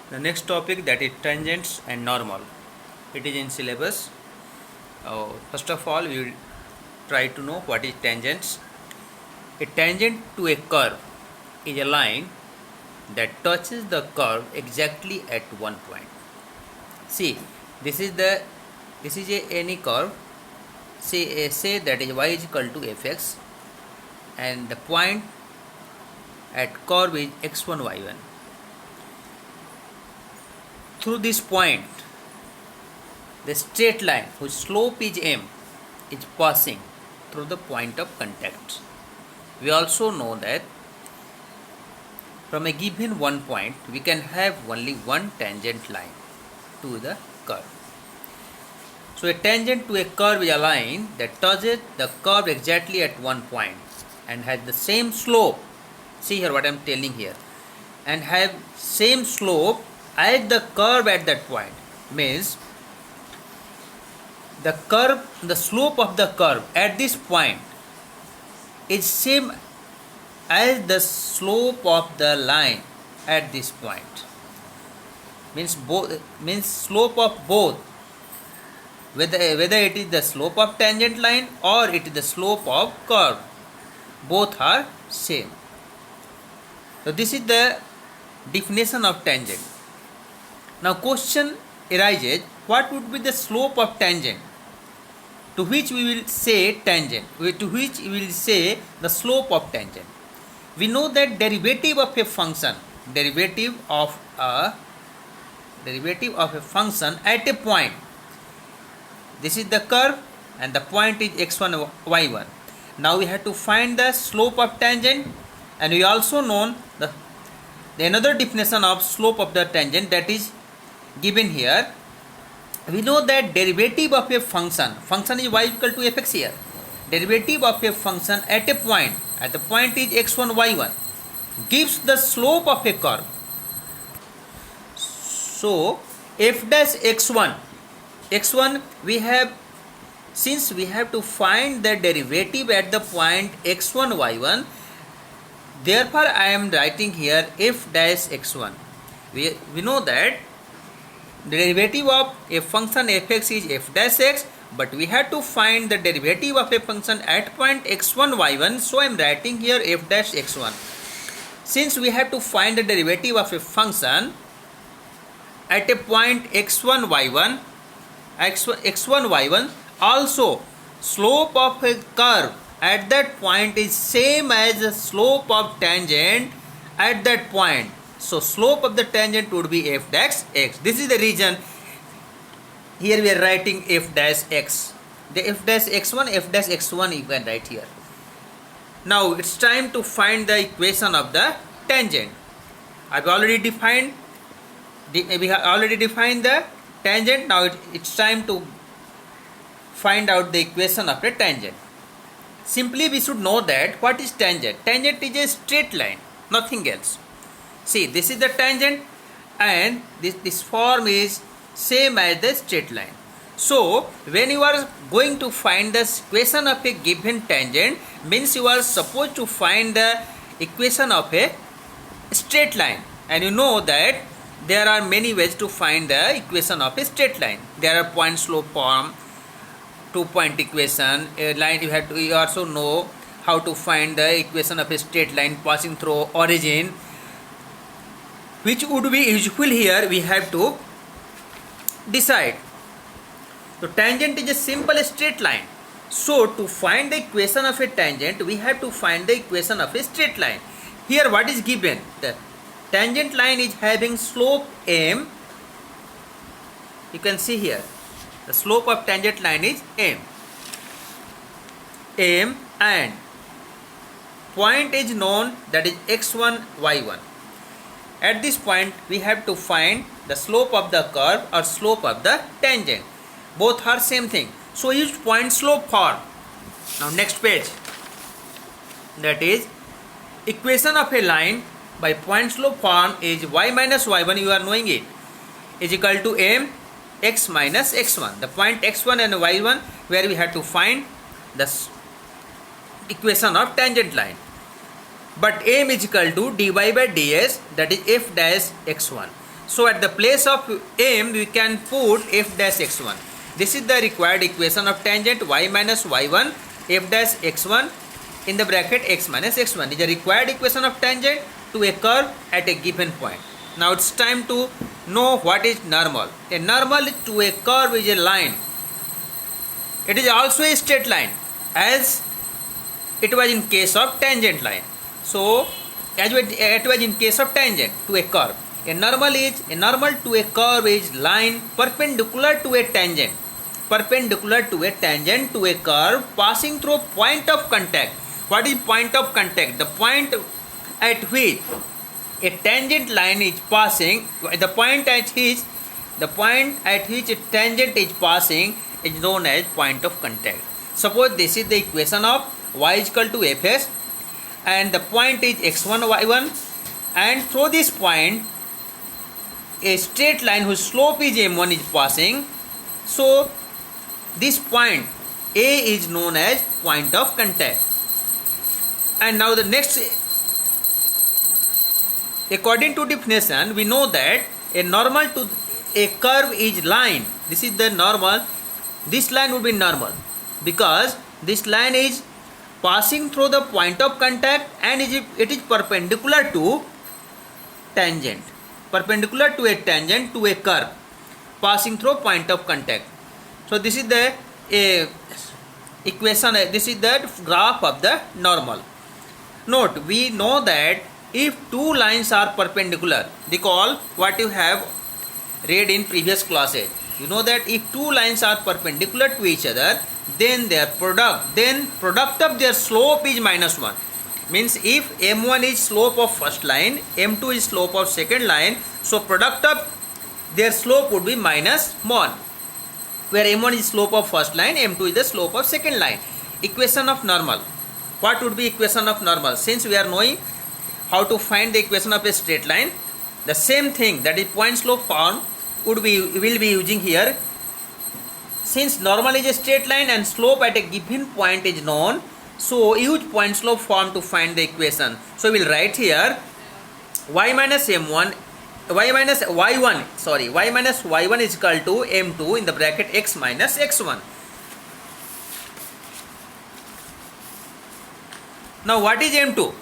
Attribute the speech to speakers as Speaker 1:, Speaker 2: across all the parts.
Speaker 1: The next topic, that is tangents and normal. It is in syllabus. First of all, we will try to know what is tangents. A tangent to a curve is a line that touches the curve exactly at one point. See, this is any curve. Say that is y is equal to fx, and the point at curve is x1 y1. Through this point, the straight line whose slope is m is passing through the point of contact. We also know that from a given one point we can have only one tangent line to the curve. So a tangent to a curve is a line that touches the curve exactly at one point and has the same slope. See here what I am telling here, and have same slope as the curve at that point. Means the slope of the curve at this point is same as the slope of the line at this point. Means slope of both, whether it is the slope of tangent line or it is the slope of curve, both are same. So this is the definition of tangent. Now question arises, what would be the slope of tangent to which we will say tangent, to which we will say the slope of tangent? We know that derivative of a function at a point, this is the curve and the point is x1 y1. Now we have to find the slope of tangent, and we also know the another definition of slope of the tangent that is given here. We know that derivative of a function is y equal to fx here. Derivative of a function at a point, at the point is x1 y1, gives the slope of a curve. So f dash x1 we have, since we have to find the derivative at the point x1 y1, therefore I am writing here f dash x1. We know that the derivative of a function fx is f dash x, but we have to find the derivative of a function at point x1 y1, so I am writing here f dash x1. Since we have to find the derivative of a function at a point x1 y1, also slope of a curve at that point is same as the slope of tangent at that point. So slope of the tangent would be f dash x. This is the reason here we are writing f dash x. The f dash x1, f dash x1 you can write here. Now it's time to find the equation of the tangent. We have already defined the tangent. Now it's time to find out the equation of a tangent. Simply we should know that what is tangent. Tangent is a straight line, nothing else. See, this is the tangent, and this form is same as the straight line. So when you are going to find the equation of a given tangent, means you are supposed to find the equation of a straight line, and you know that there are many ways to find the equation of a straight line. There are point slope form, 2-point equation, a line. You also know how to find the equation of a straight line passing through origin. Which would be useful here, we have to decide. So tangent is a simple straight line. So to find the equation of a tangent, we have to find the equation of a straight line. Here what is given? The tangent line is having slope m. You can see here the slope of tangent line is m, and point is known, that is x1 y1. At this point we have to find the slope of the curve or slope of the tangent. Both are same thing, so use point slope form. Now next page, that is equation of a line by point slope form is y minus y1, you are knowing it, is equal to m x minus x1. The point x1 and y1 where we have to find the equation of tangent line. But m is equal to dy by ds, that is f dash x1. So at the place of m we can put f dash x1. This is the required equation of tangent y minus y1 f dash x1 in the bracket x minus x1 is the required equation of tangent to a curve at a given point. Now it's time to know what is normal. A normal to a curve is a line. It is also a straight line as it was in case of tangent line. So as it was in case of tangent to a curve. A normal to a curve is line perpendicular to a tangent. Perpendicular to a tangent to a curve passing through point of contact. What is point of contact? The point at which a tangent line is passing, the point at which a tangent is passing is known as point of contact. Suppose this is the equation of y is equal to fs and the point is x1 y1, and through this point a straight line whose slope is m1 is passing. So this point A is known as point of contact. And now the next, according to definition, we know that a normal to a curve is line. This is the normal. This line would be normal because this line is passing through the point of contact and it is perpendicular to tangent. Perpendicular to a tangent to a curve passing through point of contact. So this is the equation. This is the graph of the normal. Note, we know that if two lines are perpendicular, recall what you have read in previous classes. You know that if two lines are perpendicular to each other, then their product of their slope is minus 1. Means if m1 is slope of first line, m2 is slope of second line, so product of their slope would be minus 1. Where m1 is slope of first line, m2 is the slope of second line. Equation of normal. What would be equation of normal? Since we are knowing how to find the equation of a straight line, the same thing, that is point slope form, will be using here. Since normal is a straight line and slope at a given point is known, so use point slope form to find the equation. So we will write here y minus y1 is equal to m2 in the bracket x minus x1. Now what is m2?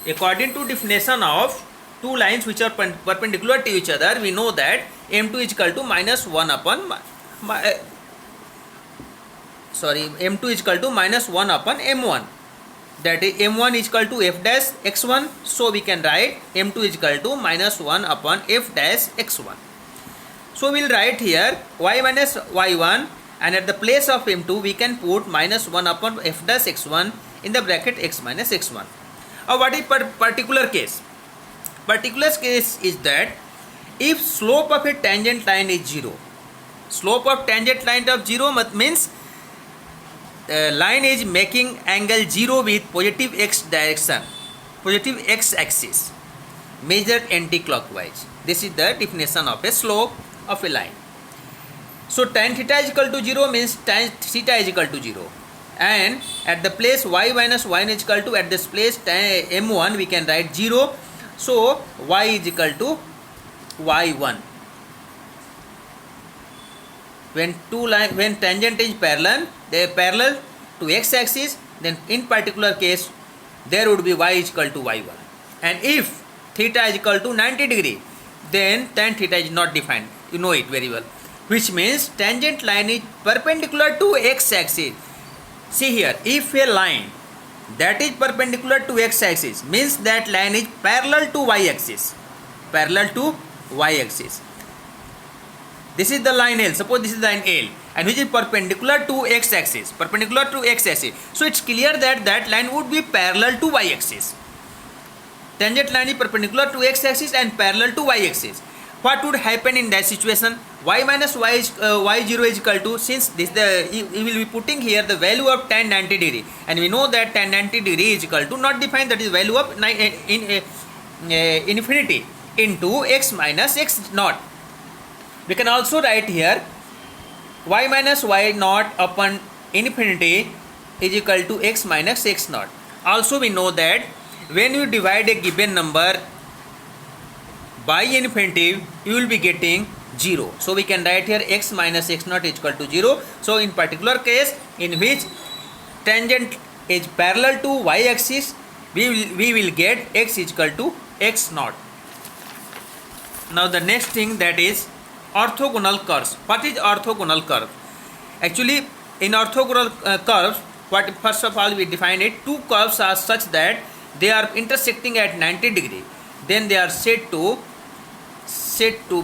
Speaker 1: According to definition of two lines which are perpendicular to each other, we know that m2 is equal to minus 1 upon m2 is equal to minus 1 upon m1. That is m1 is equal to f dash x1. So we can write m2 is equal to minus 1 upon f dash x1. So we will write here y minus y1, and at the place of m2 we can put minus 1 upon f dash x1 in the bracket x minus x1. What is particular case? Particular case is that if slope of a tangent line is 0, slope of tangent line of 0 means line is making angle 0 with positive x direction, positive x axis, measured anti-clockwise. This is the definition of a slope of a line. So tan theta is equal to 0 means tan theta is equal to 0, and at the place y minus y1 is equal to, at this place m1 we can write 0. So y is equal to y1. When tangent is parallel, they are parallel to x axis, then in particular case there would be y is equal to y1. And if theta is equal to 90 degree, then tan theta is not defined. You know it very well. Which means tangent line is perpendicular to x axis. See here, if a line that is perpendicular to x axis means that line is parallel to y axis. Parallel to y axis. This is the line L. Suppose this is the line L, and which is perpendicular to x axis. Perpendicular to x axis. So it's clear that that line would be parallel to y axis. Tangent line is perpendicular to x axis and parallel to y axis. What would happen in that situation? Y minus y0 is equal to, since this you will be putting here the value of tan 90 degree, and we know that tan 90 degree is equal to, not defined, that is value of infinity into x minus x naught. We can also write here y minus y naught upon infinity is equal to x minus x naught. Also we know that when you divide a given number by infinitive you will be getting 0. So we can write here x minus x naught is equal to 0. So in particular case in which tangent is parallel to y axis, we will get x is equal to x naught. Now the next thing, that is orthogonal curves. What is orthogonal curve? Actually in orthogonal curves, what first of all we define it, two curves are such that they are intersecting at 90 degree, then they are said to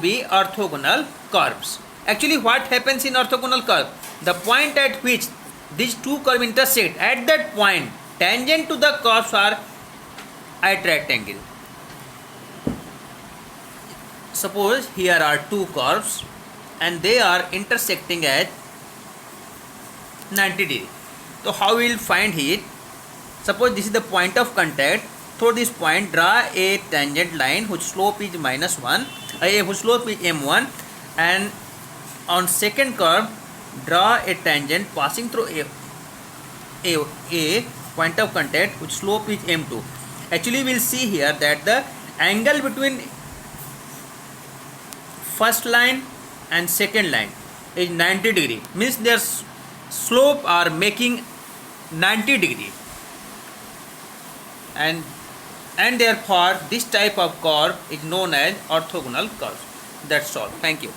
Speaker 1: be orthogonal curves. Actually what happens in orthogonal curve, the point at which these two curves intersect, at that point tangent to the curves are at right angle. Suppose here are two curves and they are intersecting at 90 degree. So how we will find it? Suppose this is the point of contact. Through this point draw a tangent line whose slope is minus 1, whose slope is m1, and on second curve draw a tangent passing through a point of contact whose slope is m2. Actually we will see here that the angle between first line and second line is 90 degree, means their slope are making 90 degree, and therefore this type of curve is known as orthogonal curve. That's all. Thank you.